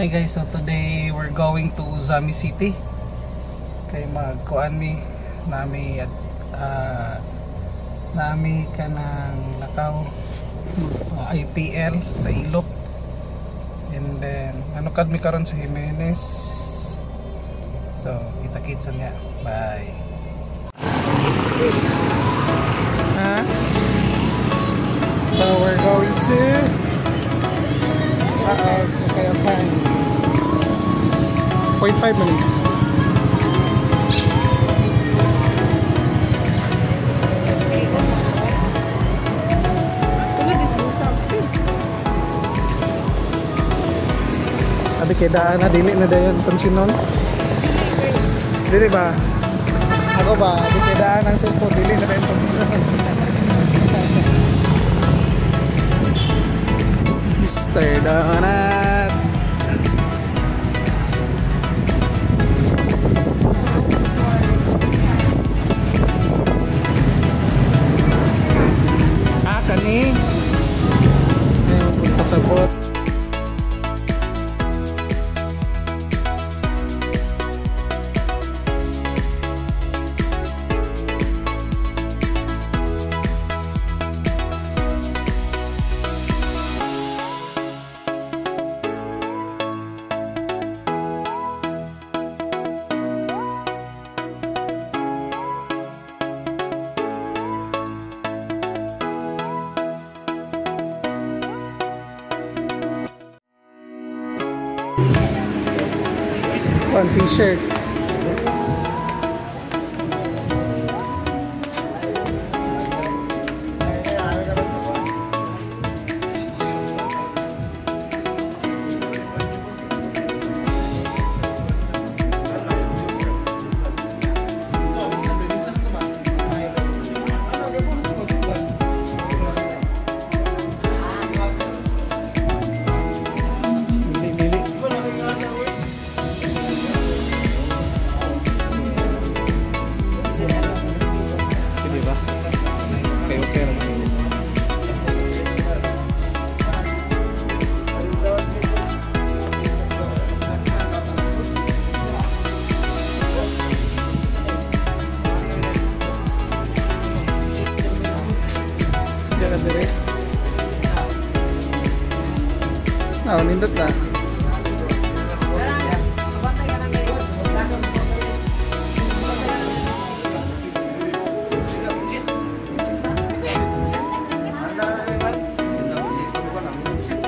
Hi guys, so today we're going to Zami City. Kay magkuan mi nami at nami kanang lakaw IPL sa Ilok. And then nanukad mi karon sa Jimenez. So kita-kits niya. Bye. So we're going to okay, okay. 0.5 minutes. Sulod is busag. Abi kay daan na dili na dayon pansinon. Dili ba? Ako ba? Abi kay daan ang sulpo dili na dayon pansinon. Mr. Donut. Kani pasabot. One t-shirt. Nindot na.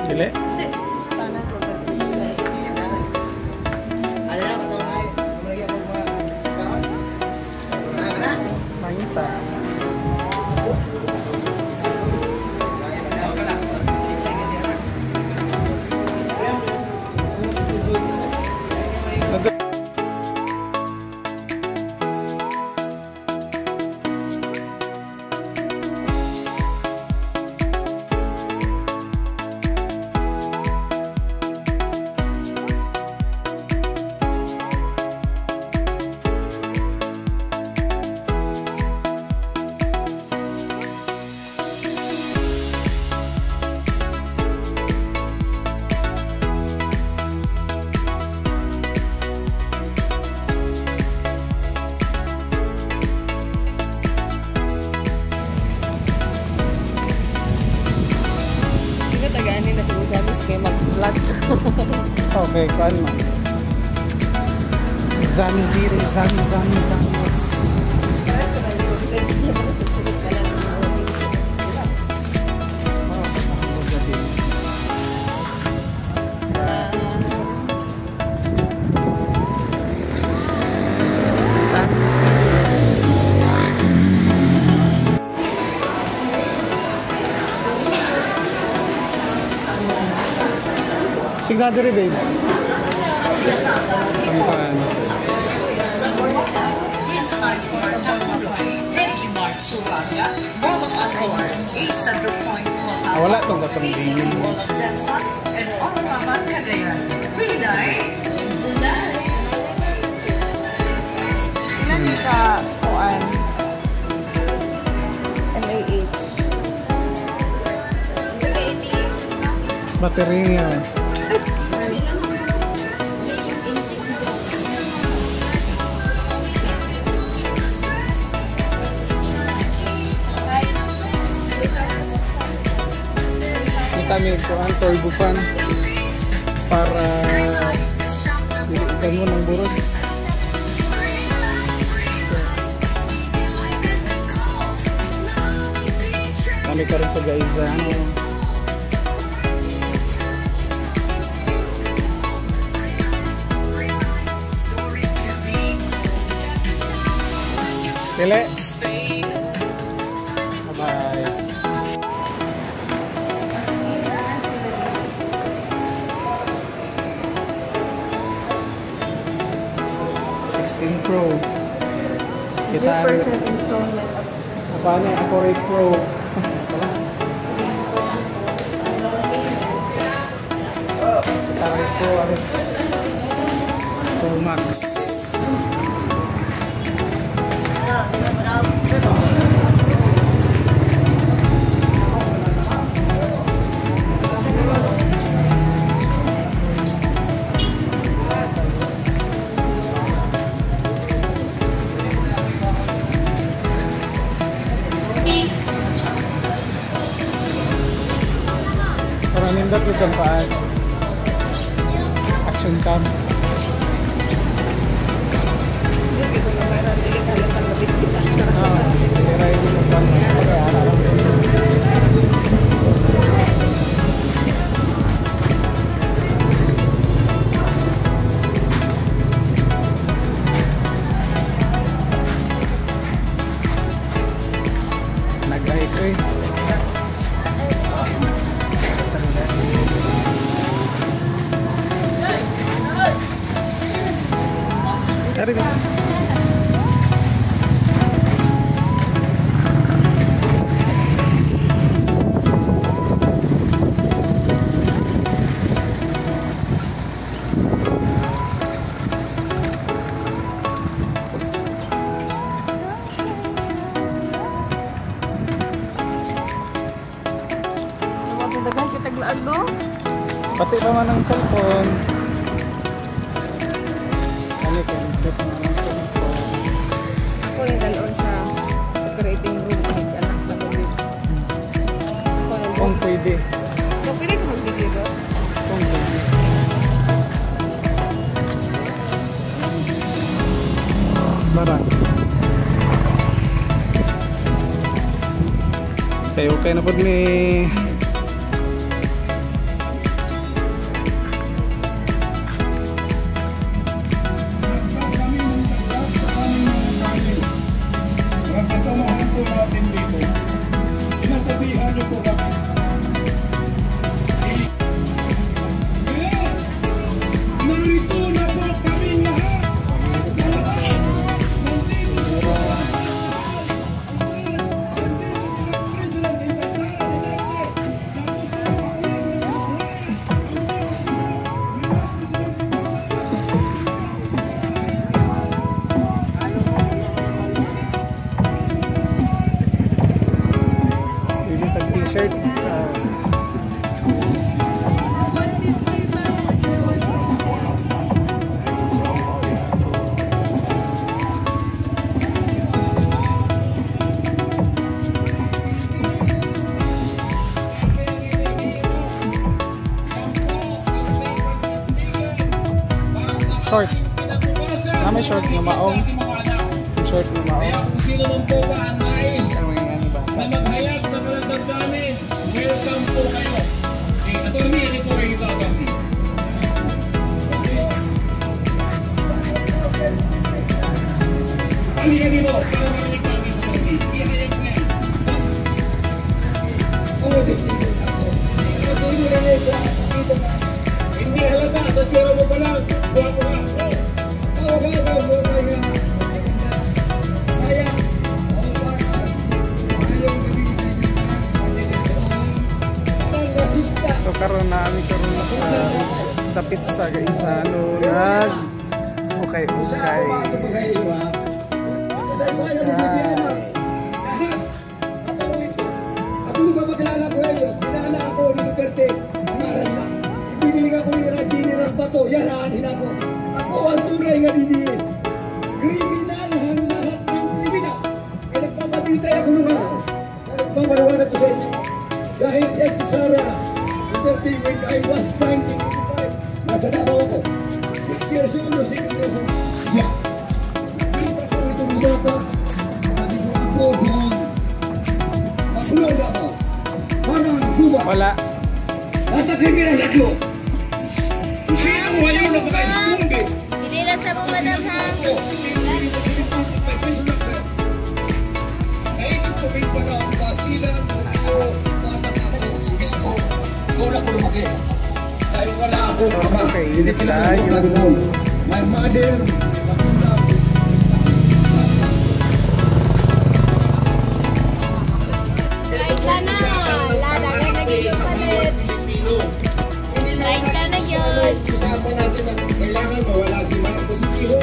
Dili? Mangita. Tagaanin na ito sa amis kayo mag-vlog. Okay, kalma. Zami City, Zami. Kaya sa kanya, hindi mo nasusunod ka lang. Zami City. Signature rin, babe. Kampaan. Wala itong katambingin. Ilan yung sa kuan? MAH. Battery niya. kami kuan turbo fan para dilikan mo ng buros. Kami karon sa guys Dili. Bye-bye. 16 Pro. 0% installment of Paano yung Accurate Pro? Accurate Pro, Pro Max. Maraming dati gampaan. Action cam. Hindi ko na kaya hindi ka lang nabit kita. Tira yung gampaan. Nag-ice eh. Dari ba? Dagan kita glaan no? Pati naman ang cellphone. Ano ka? Pati naman ang cellphone. Ako yung dalon sa operating room kahit anak na ko din. Ako nang Kung pwede. Kung pwede ka mag-video do? Kung pwede. Marang. Okay na po ni Kasamahan po natin dito. Sinasabihan niyo po kami. Kaya, narito na po kami lahat. Sa lahat. Nandito sa lahat. Nandito sa President Intasara de Darte. Tapos sa t-shirt. Short. May short na maong. Short na maong. kung sino man po ba ang nais Kami ano ba? na maghayag ng mga damdamin, welcome po kayo. Attorney, ano po kayo ito, attorney? Halika dito, para marinig namin sa attorney. Ihayag na yan. Oo, disipo ako. Kasi mo na rin sa nakita na. Hindi halata, sa tiyero mo pa lang. Buwan mo ka. Tawag ka, buwan ka nga. Sayang. So karon na ami karon sa tapit sa isa ano nag okay. Ako ang tunay nga DDS. Kriminal ang lahat ng kriminal. Kaya nagpapatitay ako naman. Nagpapaliwanag ko sa inyo. Dahil yan si Sarah birthday when I was 1985. Nasa Davao ako. 6 years old or 7 years old. Yeah. Kita ko itong bata. Sabi ko ako doon. Magulo na ako. Parang guba. Wala. At ang kriminal ako. Sino ngayon na mga istumbi? Hindi lang sa mo, madam, ha? Tumig ko na ang basilan, mag-iro, matang ako, sumisko. Wala ko lumaki. Dahil wala ako Basta ama. kay Hindi Inay, kinagawa ko. My mother, magulang. Right ka na. Lada ka na yung palit. Right ka na yun. Usapan natin na kailangan mawala si Marcos Piho.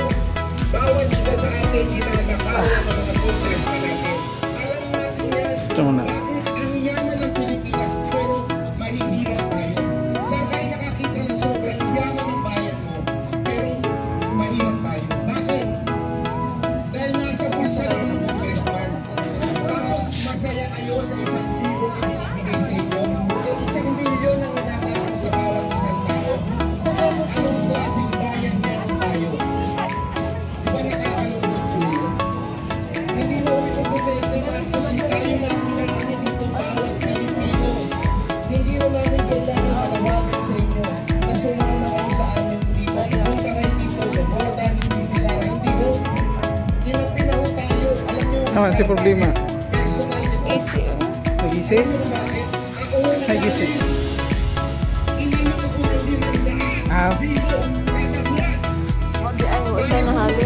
Bawat isa sa atin inanakawa ng mga congress na natin. Alam natin yan. Ito muna. Bakit ang yaman ng Pilipinas pero mahihirap tayo? Saan tayo nakakita ng sobrang yaman ng bayan mo pero mahirap tayo? Bakit? Dahil nasa bulsa lang ng congressman. Tapos masaya kayo sa 1,000 ibinibigay sa inyo. Yung 1 milyon ang inatakot sa bawat isang tao. Anong klaseng bayan meron tayo? Diba nakakalungkot po yun? Hindi mo ito Duterte Marcos, tayo na pinakanin dito bawat Pilipino. Hindi mo namin kailangan malawagan sa inyo na sumama kayo sa amin dito. Punta kayo dito sa Bordan, sa Bibisara, hindi mo. Pinapinaho tayo. Alam nyo, Naman si problema. personal nito. Nag-isip? Alam nyo bakit? Ako wala Nag-isip. hindi na ako ng 500. Ah, Dito, kada buwan. Hindi, ay, mo siya nahalo.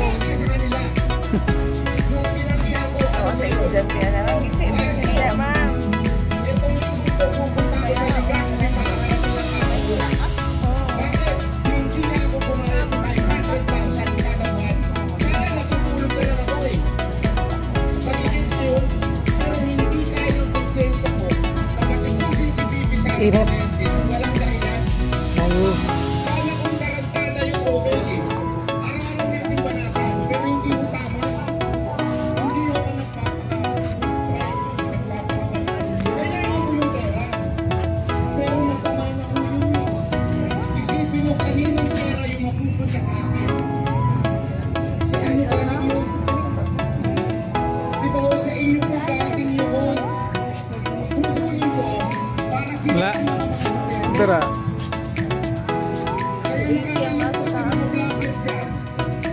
Oo, ang estudyante na lang. Kasi, siya, ma'am. Init. Walang dahilan. Mayo. Sana kung tarantada yung okay eh. Araw-araw natin banatan, pero hindi mo tama. Hindi ako nagpapaka-righteous, nagpapaka-banal. Kailangan ko yung pera. Pero masama na ko yun eh. Isipin mo kaninong pera yung mapupunta sa akin. Sa inyo galing yun. Di ba sa inyo pa galing yun? Kukunin ko para Wala. sila mga kapatid. Tara. Kaya nakalangit ko sa mga vloggers dyan,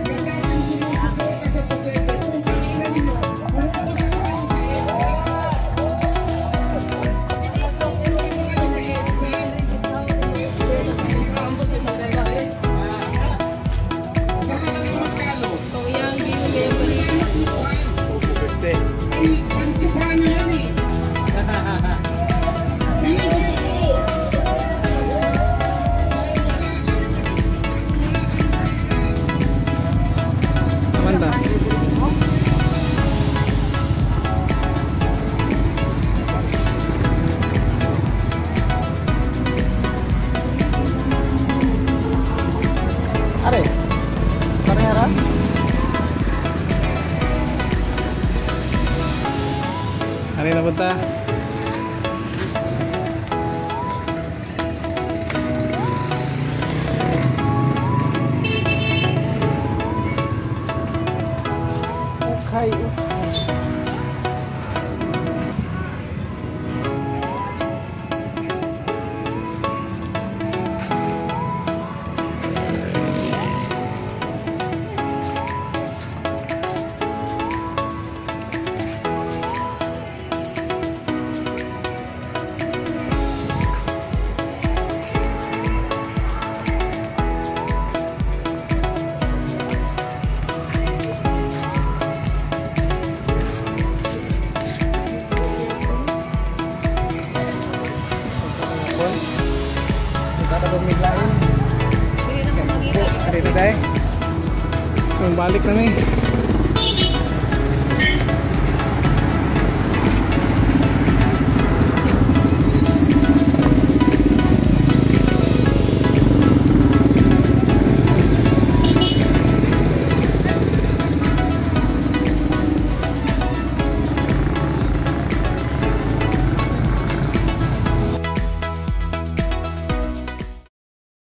na dating sumusuporta sa Duterte, putang ina ninyo, pumupunta sa kayo sa EDSA. Pumupunta kayo sa EDSA. Sa halaga magkano? Kung yung game kayo balik. Ay, antipano yan eh. Hindi ko totoo. Amanda. Are. Parehara. Are na punta. Okay. Bumiglain. Hindi na ko mag-iwi. Ari na dahil. Balik na ni.